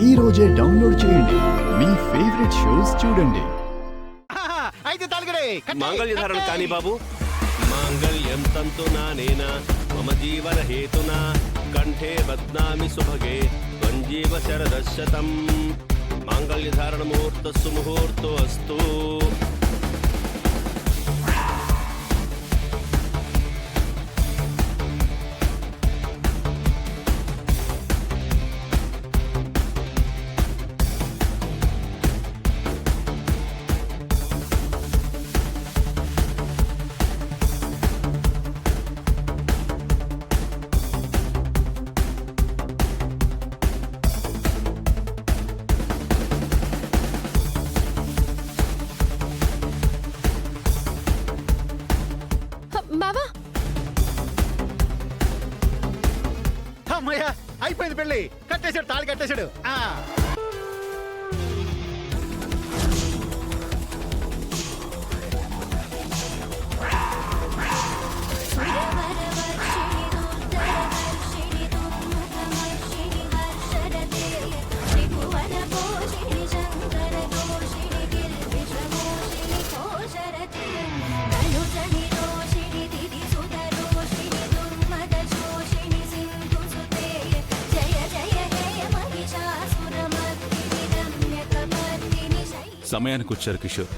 ఈ రోజే డౌన్లోడ్ చేయండి. మీ ఫేవరెట్ షోస్ చూడండి. అయితే తాలిగడే మాంగళ్యధారణ కానీ బాబు. మాంగళ్యం తంతునా నేనా మమ జీవన హేతునా కంఠే బధ్నామి సుభగే త్వంజీవ శరదశతం. మాంగళ్యధారణ ముహూర్తస్సు ముహూర్తో అస్తు. బావా అమ్మయ్య అయిపోయింది పెళ్లి. కట్టేశాడు, తాళి కట్టేశాడు. సమయానికి వచ్చారు కిషోర్.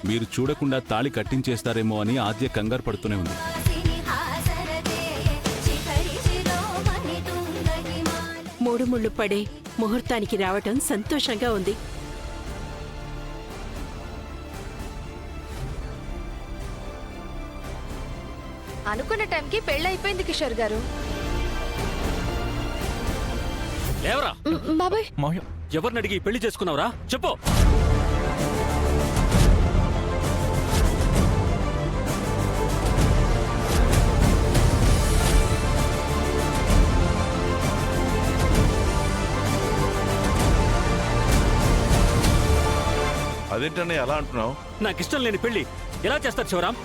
మీరు చూడకుండా తాళి కట్టించేస్తారేమో అని ఆద్య కంగారు పడుతూనే ఉంది. మూడు ముళ్ళు పడే ముహూర్తానికి రావటం సంతోషంగా ఉంది. అనుకున్న టైంకి పెళ్ళైపోయింది కిషోర్ గారు. లేవరా బాబాయ్, ఎవరిని అడిగి పెళ్లి చేసుకున్నావురా చెప్పు. అదేంటనే ఎలా అంటున్నావు? నాకు ఇష్టం లేని పెళ్లి ఎలా చేస్తారు శివరాం?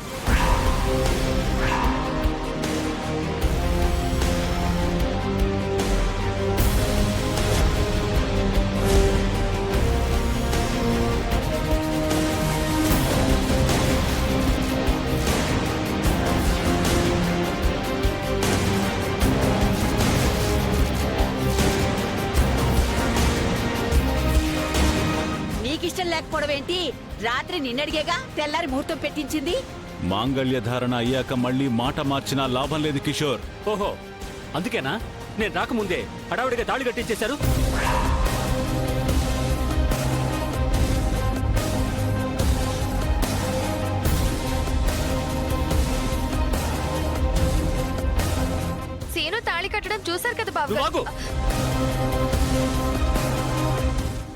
నీకిష్టం లేకపోవడం ఏంటి? రాత్రి నిన్నడిగేగా తెల్లారి ముహూర్తం పెట్టించింది. మాంగళ్యధారణ అయ్యాక మళ్ళీ మాట మార్చినా లాభం లేదు కిషోర్. ఓహో, అందుకేనా నేను రాకముందే హడావుడిగా తాళి కట్టించేశారు? సీను తాళి కట్టడం చూశారు కదా బాబు. నువ్వు ఆగు.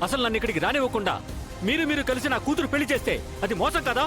అసలు నన్ను ఇక్కడికి రానివ్వకుండా మీరు కలిసి నా కూతురు పెళ్లి చేస్తే అది మోసం కదా?